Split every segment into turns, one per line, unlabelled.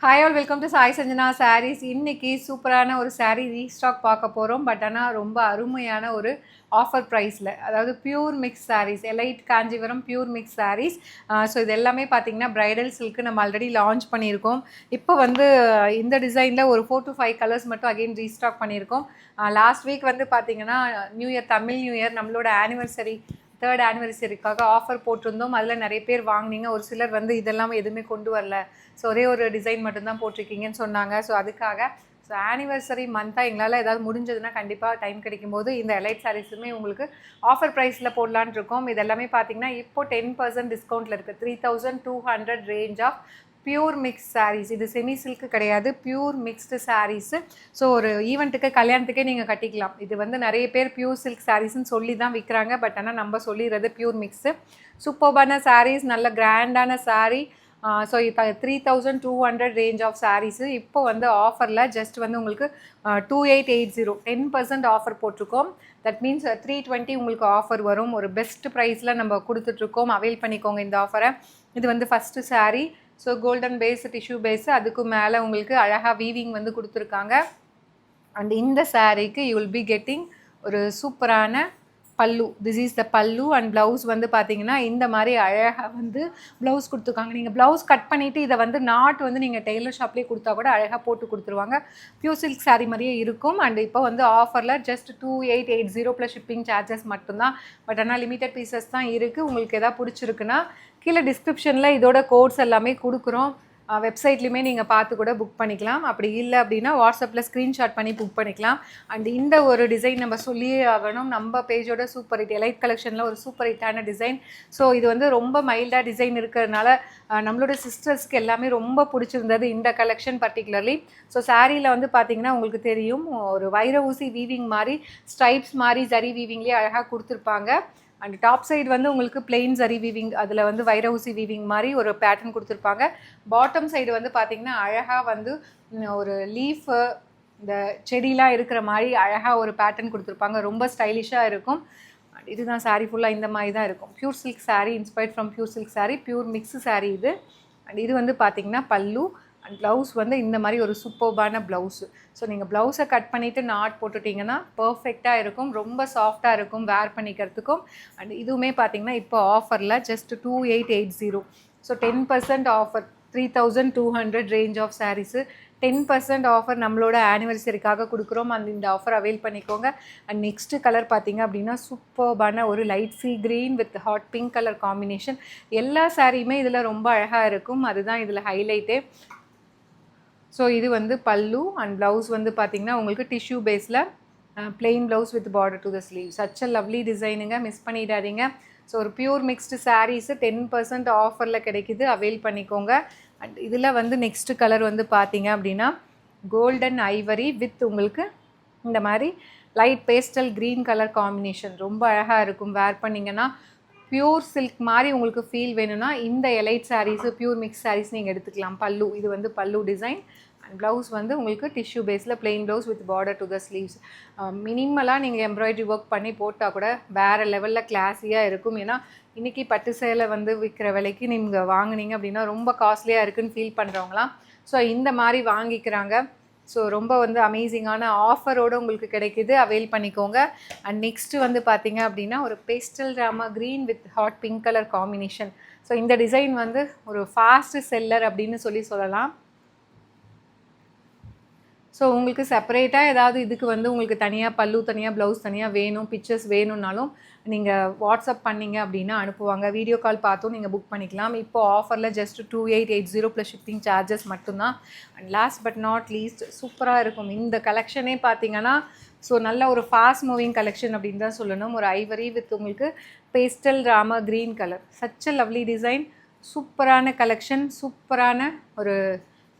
Hi all welcome to Sai Sanjana sarees. இன்றைக்கி சூப்பரான ஒரு சாரீ ரீஸ்டாக் பார்க்க போகிறோம். பட் ஆனால் ரொம்ப அருமையான ஒரு ஆஃபர் ப்ரைஸில், அதாவது pure mix sarees, elite Kanchipuram pure mix sarees. So இது எல்லாமே பார்த்திங்கன்னா ப்ரைடல் சில்க்கு நம்ம ஆல்ரெடி லான்ச் பண்ணியிருக்கோம். இப்போ வந்து இந்த டிசைனில் ஒரு 4 to 5 கலர்ஸ் மட்டும் அகெயின் ரீஸ்டாக் பண்ணியிருக்கோம். லாஸ்ட் வீக் வந்து பார்த்திங்கன்னா new year, Tamil new year, நம்மளோட ஆனிவர்சரி 3rd ஆனிவர்சரிக்காக ஆஃபர் போட்டிருந்தோம். அதில் நிறைய பேர் வாங்கினீங்க. ஒரு சிலர் வந்து இதெல்லாம் எதுவுமே கொண்டு வரல, ஸோ ஒரே ஒரு டிசைன் மட்டும்தான் போட்டிருக்கீங்கன்னு சொன்னாங்க. ஸோ அதுக்காக ஸோ ஆனிவர்சரி மந்த்தாக எங்களால் ஏதாவது முடிஞ்சதுன்னா கண்டிப்பாக டைம் கிடைக்கும்போது இந்த எலைட் சாரீஸுமே உங்களுக்கு ஆஃபர் ப்ரைஸில் போடலான் இருக்கோம். இது எல்லாமே பார்த்திங்கன்னா இப்போ 10% டிஸ்கவுண்ட்டில் இருக்குது. 3200 range of pure mix sarees. இது செமி சில்க்கு கிடையாது, பியூர் மிக்ஸ்டு சாரீஸு. ஸோ ஒரு ஈவெண்ட்டுக்கு, கல்யாணத்துக்கே நீங்கள் கட்டிக்கலாம். இது வந்து நிறைய பேர் பியூர் சில்க் சாரீஸ்ன்னு சொல்லி தான் விற்கிறாங்க. பட் ஆனால் நம்ம சொல்லிடுறது பியூர் மிக்ஸு. சூப்பர்பான சாரீஸ், நல்ல கிராண்டான saree. So 3200 range of sarees இப்போ வந்து ஆஃபரில் ஜஸ்ட் வந்து உங்களுக்கு 2880 10% ஆஃபர் போட்டிருக்கோம். தட் மீன்ஸ் 320 உங்களுக்கு ஆஃபர் வரும். ஒரு பெஸ்ட் ப்ரைஸில் நம்ம கொடுத்துட்ருக்கோம். அவைல் பண்ணிக்கோங்க இந்த ஆஃபரை. இது வந்து first saree. So golden base, tissue base, அதுக்கு மேலே உங்களுக்கு அழகாக வீவிங் வந்து கொடுத்துருக்காங்க. அண்ட் இந்த சாரீக்கு யூ வில் பி கெட்டிங் ஒரு சூப்பரான பல்லு. திஸ் இஸ் த பல்லு. அண்ட் ப்ளவுஸ் வந்து பார்த்தீங்கன்னா இந்த மாதிரி அழகாக வந்து ப்ளவுஸ் கொடுத்துருக்காங்க. நீங்கள் ப்ளவுஸ் கட் பண்ணிவிட்டு இதை வந்து நாட் வந்து நீங்கள் டெய்லர் ஷாப்லேயே கொடுத்தா கூட அழகாக போட்டு கொடுத்துருவாங்க. பியூர் சில்க் சாரீ மாதிரியே இருக்கும். அண்ட் இப்போ வந்து ஆஃபரில் ஜஸ்ட் 2880 ப்ளஸ் ஷிப்பிங் சார்ஜஸ் மட்டும்தான். பட் ஆனால் லிமிட்டட் பீசஸ் தான் இருக்குது. உங்களுக்கு எதாவது பிடிச்சிருக்குன்னா கீழே டிஸ்கிரிப்ஷனில் இதோட கோட்ஸ் எல்லாமே கொடுக்குறோம். வெப்சைட்லேயுமே நீங்கள் பார்த்து கூட புக் பண்ணிக்கலாம். அப்படி இல்லை அப்படின்னா வாட்ஸ்அப்பில் ஸ்க்ரீன்ஷாட் பண்ணி புக் பண்ணிக்கலாம். அண்ட் இந்த ஒரு டிசைன் நம்ம சொல்லியே ஆகணும். நம்ம பேஜோட சூப்பர் ஹிட் எலைட் கலெக்ஷனில் ஒரு சூப்பர் ஹிட்டான டிசைன். ஸோ இது வந்து ரொம்ப மைல்டாக டிசைன் இருக்கிறதுனால நம்மளோட சிஸ்டர்ஸ்க்கு எல்லாமே ரொம்ப பிடிச்சிருந்தது இந்த கலெக்ஷன் பர்டிகுலர்லி. ஸோ சாரியில் வந்து பார்த்திங்கன்னா உங்களுக்கு தெரியும், ஒரு வைர ஊசி வீவிங் மாதிரி, ஸ்ட்ரைப்ஸ் மாதிரி ஜரி வீவிங்லேயே அழகாக கொடுத்துருப்பாங்க. அண்ட் டாப் சைடு வந்து உங்களுக்கு பிளெயின் ஜரி வீவிங், அதில் வந்து வைர ஊசி வீவிங் மாதிரி ஒரு பேட்டர்ன் கொடுத்துருப்பாங்க. பாட்டம் சைடு வந்து பார்த்திங்கன்னா அழகாக வந்து ஒரு லீஃபு, இந்த செடிலாம் இருக்கிற மாதிரி அழகாக ஒரு பேட்டர்ன் கொடுத்துருப்பாங்க. ரொம்ப ஸ்டைலிஷாக இருக்கும். இதுதான் சாரீ ஃபுல்லாக இந்த மாதிரி தான் இருக்கும். Pure silk sari, inspired from pure silk sari, pure mix sari இது. அண்ட் இது வந்து பார்த்திங்கன்னா பல்லு. அண்ட் ப்ளவுஸ் வந்து இந்த மாதிரி ஒரு சூப்பர்பான ப்ளவுஸு. ஸோ நீங்கள் ப்ளவுஸை கட் பண்ணிவிட்டு நாட் போட்டுட்டிங்கன்னா பர்ஃபெக்டாக இருக்கும். ரொம்ப சாஃப்டாக இருக்கும் வேர் பண்ணிக்கிறதுக்கும். அண்ட் இதுவுமே பார்த்திங்கன்னா இப்போ ஆஃபரில் just 2880. So 10% offer, 3200 range of sarees. 10% offer நம்மளோட ஆனிவர்சரிக்காக கொடுக்குறோம். இந்த ஆஃபர் அவைல் பண்ணிக்கோங்க. அண்ட் நெக்ஸ்ட்டு கலர் பார்த்திங்க அப்படின்னா சூப்பர்பான ஒரு light sea green with hot pink colour combination. எல்லா சாரியுமே இதில் ரொம்ப அழகாக இருக்கும். அதுதான் இதில் ஹைலைட்டே. ஸோ இது வந்து பல்லு. அண்ட் ப்ளவுஸ் வந்து பார்த்திங்கன்னா உங்களுக்கு டிஷ்யூ பேஸில் plain blouse with border to the sleeve. Such a lovely டிசைனுங்க, மிஸ் பண்ணிடாதீங்க. ஸோ ஒரு பியூர் மிக்ஸ்டு சாரீஸு 10% ஆஃபரில் கிடைக்கிது, அவைல் பண்ணிக்கோங்க. அண்ட் இதில் வந்து நெக்ஸ்ட்டு கலர் வந்து பார்த்திங்க அப்படின்னா கோல்டன் ஐவரி வித் உங்களுக்கு இந்த மாதிரி light pastel green colour combination. ரொம்ப அழகாக இருக்கும் வேர் பண்ணிங்கன்னா. பியூர் சில்க் மாதிரி உங்களுக்கு ஃபீல் வேணும்னா இந்த elite sarees, pure mix sarees நீங்கள் எடுத்துக்கலாம். பல்லு, இது வந்து பல்லு டிசைன். அண்ட் ப்ளவுஸ் வந்து உங்களுக்கு டிஷ்யூ பேஸில் plain blouse with border to the sleeves. மினிமலாக நீங்கள் எம்ப்ராய்டரி ஒர்க் பண்ணி போட்டால் கூட வேறு லெவலில் கிளாஸியாக இருக்கும். ஏன்னா இன்றைக்கி பட்டு சேலை வந்து விற்கிற விலைக்கு நீங்கள் வாங்கினீங்க அப்படின்னா ரொம்ப காஸ்ட்லியாக இருக்குதுன்னு ஃபீல் பண்ணுறவங்களாம் ஸோ இந்த மாதிரி வாங்கிக்கிறாங்க. ஸோ ரொம்ப வந்து அமேசிங்கான ஆஃபரோடு உங்களுக்கு கிடைக்கிது, அவைல் பண்ணிக்கோங்க. அண்ட் நெக்ஸ்ட்டு வந்து பார்த்திங்க அப்படின்னா ஒரு pastel Rama green with hot pink colour combination. So இந்த டிசைன் வந்து ஒரு ஃபாஸ்ட் செல்லர் அப்படின்னு சொல்லலாம். ஸோ உங்களுக்கு செப்பரேட்டாக ஏதாவது இதுக்கு வந்து உங்களுக்கு தனியாக பல்லு தனியாக, ப்ளவுஸ் தனியாக வேணும், பிக்சர்ஸ் வேணும்னாலும் நீங்கள் வாட்ஸ்அப் பண்ணிங்க அப்படின்னா அனுப்புவாங்க. வீடியோ கால் பார்த்தும் நீங்கள் புக் பண்ணிக்கலாம். இப்போது ஆஃபரில் ஜஸ்ட் 2880 ப்ளஸ் ஷிப்பிங் சார்ஜஸ் மட்டும்தான். And last but not least சூப்பராக இருக்கும் இந்த கலெக்ஷனே பார்த்திங்கன்னா. ஸோ நல்ல ஒரு ஃபாஸ்ட் மூவிங் கலெக்ஷன் அப்படின்னு தான் சொல்லணும். ஒரு ஐவரி வித் உங்களுக்கு pastel Rama green colour. Such a lovely design, சூப்பரான கலெக்ஷன், சூப்பரான ஒரு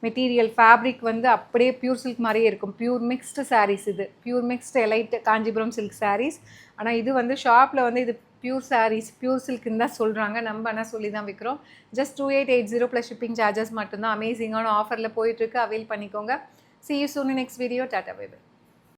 மெட்டீரியல். ஃபேப்ரிக் வந்து அப்படியே பியூர் சில்க் மாதிரியே இருக்கும். பியூர் மிக்ஸ்டு சாரீஸ் இது. Pure mixed elite Kanchipuram silk sarees. ஆனால் இது வந்து ஷாப்பில் வந்து இது பியூர் சாரீஸ், பியூர் சில்க்குன்னு தான் சொல்கிறாங்க. நம்ம ஆனால் சொல்லி தான் விற்கிறோம். ஜஸ்ட் 2880 ப்ளஸ் ஷிப்பிங் சார்ஜஸ் மட்டும்தான். அமேசிங்கான ஆஃபரில் போயிட்டுருக்கு, அவைல் பண்ணிக்கோங்க. See you soon in next video. Tata, bye bye.